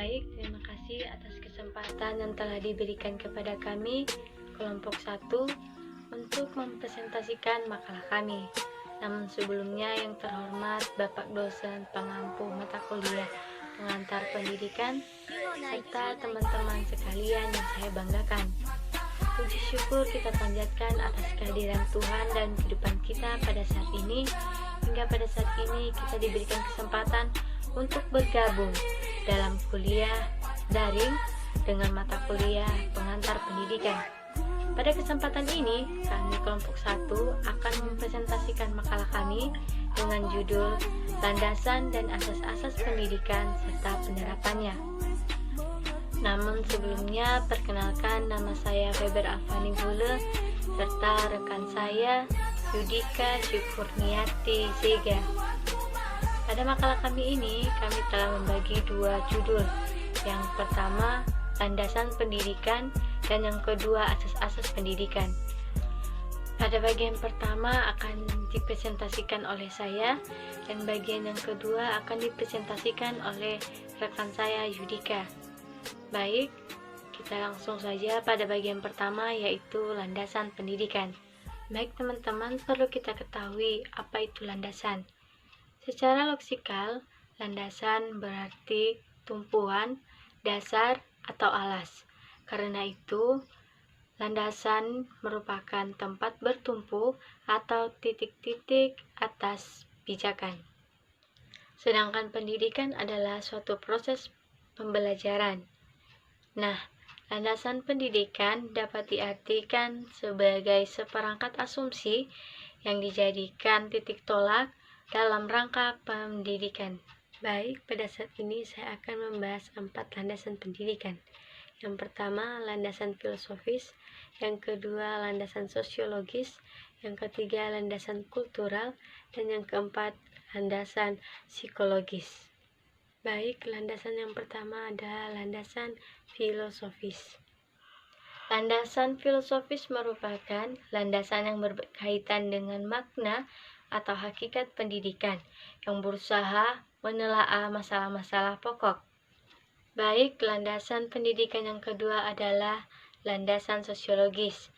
Baik, terima kasih atas kesempatan yang telah diberikan kepada kami, kelompok 1, untuk mempresentasikan makalah kami. Namun sebelumnya yang terhormat Bapak dosen pengampu mata kuliah pengantar pendidikan, serta teman-teman sekalian yang saya banggakan. Puji syukur kita panjatkan atas kehadiran Tuhan dan kehidupan kita pada saat ini, hingga pada saat ini kita diberikan kesempatan untuk bergabung dalam kuliah daring dengan mata kuliah pengantar pendidikan. Pada kesempatan ini, kami kelompok 1 akan mempresentasikan makalah kami dengan judul Landasan dan Asas-asas Pendidikan serta Penerapannya. Namun sebelumnya, perkenalkan nama saya Feber Alfani Bule serta rekan saya Yudika Syukurniati Zega. Pada makalah kami ini, kami telah membagi 2 judul. Yang pertama, Landasan Pendidikan, dan yang kedua, Asas-asas Pendidikan. Pada bagian pertama akan dipresentasikan oleh saya, dan bagian yang kedua akan dipresentasikan oleh rekan saya Yudika. Baik, kita langsung saja pada bagian pertama, yaitu landasan pendidikan. Baik teman-teman, perlu kita ketahui apa itu landasan. Secara leksikal, landasan berarti tumpuan, dasar, atau alas. Karena itu, landasan merupakan tempat bertumpu atau titik-titik atas pijakan. Sedangkan pendidikan adalah suatu proses pembelajaran. Nah, landasan pendidikan dapat diartikan sebagai seperangkat asumsi yang dijadikan titik tolak dalam rangka pendidikan. Baik, pada saat ini saya akan membahas 4 landasan pendidikan. Yang pertama, landasan filosofis, yang kedua, landasan sosiologis, yang ketiga, landasan kultural, dan yang keempat, landasan psikologis. Baik, landasan yang pertama adalah landasan filosofis. Landasan filosofis merupakan landasan yang berkaitan dengan makna atau hakikat pendidikan yang berusaha menelaah masalah-masalah pokok. Baik, landasan pendidikan yang kedua adalah landasan sosiologis.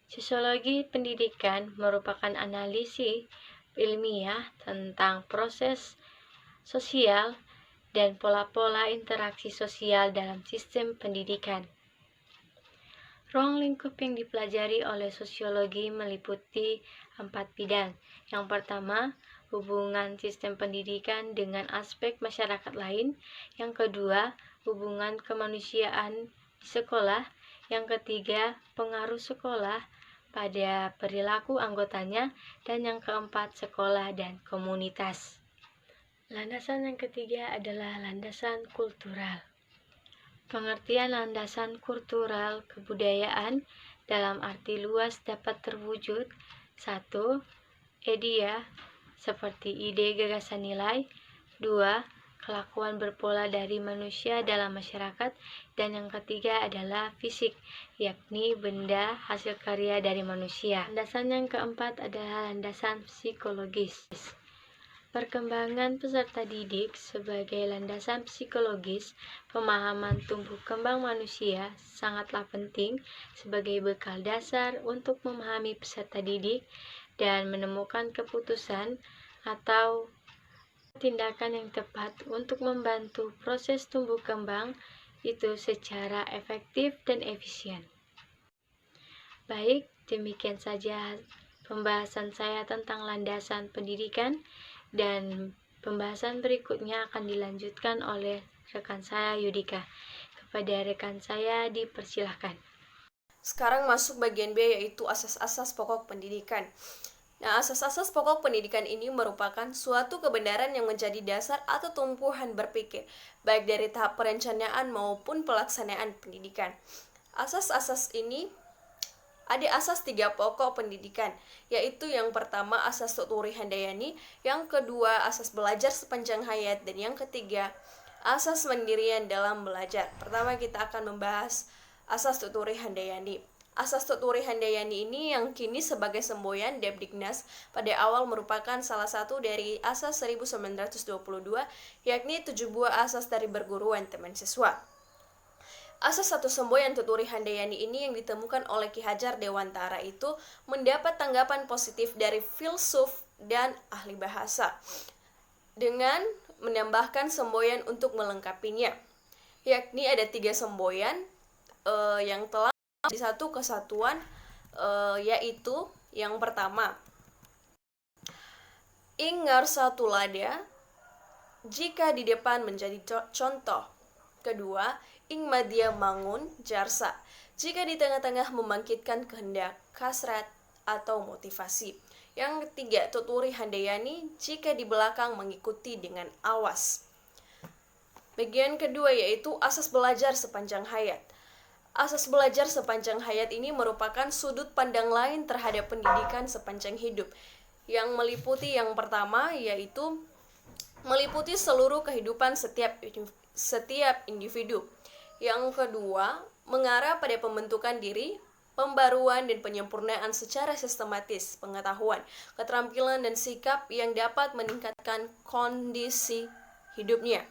Sosiologi pendidikan merupakan analisis ilmiah tentang proses sosial dan pola-pola interaksi sosial dalam sistem pendidikan. Ruang lingkup yang dipelajari oleh sosiologi meliputi 4 bidang. Yang pertama, hubungan sistem pendidikan dengan aspek masyarakat lain. Yang kedua, hubungan kemanusiaan di sekolah. Yang ketiga, pengaruh sekolah pada perilaku anggotanya. Dan yang keempat, sekolah dan komunitas. Landasan yang ketiga adalah landasan kultural. Pengertian landasan kultural kebudayaan dalam arti luas dapat terwujud 1. Idea seperti ide gagasan nilai. 2. Kelakuan berpola dari manusia dalam masyarakat. Dan yang ketiga adalah fisik, yakni benda hasil karya dari manusia. Landasan yang keempat adalah landasan psikologis. Perkembangan peserta didik sebagai landasan psikologis, pemahaman tumbuh kembang manusia sangatlah penting sebagai bekal dasar untuk memahami peserta didik dan menemukan keputusan atau tindakan yang tepat untuk membantu proses tumbuh kembang itu secara efektif dan efisien. Baik, demikian saja pembahasan saya tentang landasan pendidikan. Dan pembahasan berikutnya akan dilanjutkan oleh rekan saya Yudika. Kepada rekan saya dipersilahkan. Sekarang masuk bagian B, yaitu asas-asas pokok pendidikan. Nah, asas-asas pokok pendidikan ini merupakan suatu kebenaran yang menjadi dasar atau tumpuan berpikir, baik dari tahap perencanaan maupun pelaksanaan pendidikan. Asas-asas ini ada asas 3 pokok pendidikan, yaitu yang pertama asas Tuturi Handayani, yang kedua asas belajar sepanjang hayat, dan yang ketiga asas mandirian dalam belajar. Pertama kita akan membahas asas Tuturi Handayani. Asas Tuturi Handayani ini yang kini sebagai semboyan Depdiknas pada awal merupakan salah satu dari asas 1922, yakni 7 buah asas dari perguruan teman siswa. Asas satu semboyan Tuturi Handayani ini yang ditemukan oleh Ki Hajar Dewantara itu mendapat tanggapan positif dari filsuf dan ahli bahasa, dengan menambahkan semboyan untuk melengkapinya, yakni ada 3 semboyan yang telah di satu kesatuan, yaitu yang pertama ing ngarsa tulada, jika di depan menjadi contoh. Kedua, ing madya mangun jarsa, jika di tengah-tengah membangkitkan kehendak, kasrat atau motivasi. Yang ketiga, Tuturi Handayani, jika di belakang mengikuti dengan awas. Bagian kedua yaitu asas belajar sepanjang hayat. Asas belajar sepanjang hayat ini merupakan sudut pandang lain terhadap pendidikan sepanjang hidup, yang meliputi yang pertama yaitu meliputi seluruh kehidupan setiap individu. Yang kedua, mengarah pada pembentukan diri, pembaruan dan penyempurnaan secara sistematis pengetahuan, keterampilan dan sikap yang dapat meningkatkan kondisi hidupnya.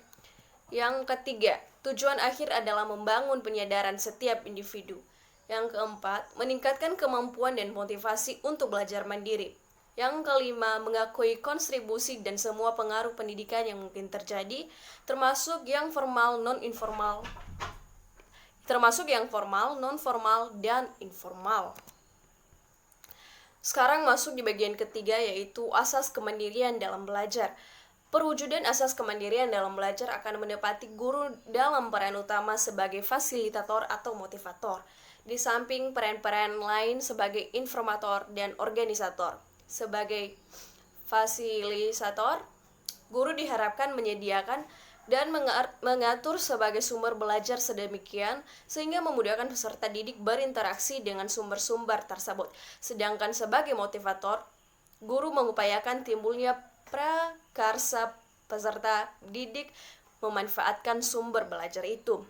Yang ketiga, tujuan akhir adalah membangun penyadaran setiap individu. Yang keempat, meningkatkan kemampuan dan motivasi untuk belajar mandiri. Yang kelima, mengakui kontribusi dan semua pengaruh pendidikan yang mungkin terjadi, termasuk yang formal, non-formal, dan informal. Sekarang masuk di bagian ketiga yaitu asas kemandirian dalam belajar. Perwujudan asas kemandirian dalam belajar akan mendapati guru dalam peran utama sebagai fasilitator atau motivator, di samping peran-peran lain sebagai informator dan organisator. Sebagai fasilitator, guru diharapkan menyediakan dan mengatur sebagai sumber belajar sedemikian sehingga memudahkan peserta didik berinteraksi dengan sumber-sumber tersebut. Sedangkan sebagai motivator, guru mengupayakan timbulnya prakarsa peserta didik memanfaatkan sumber belajar itu.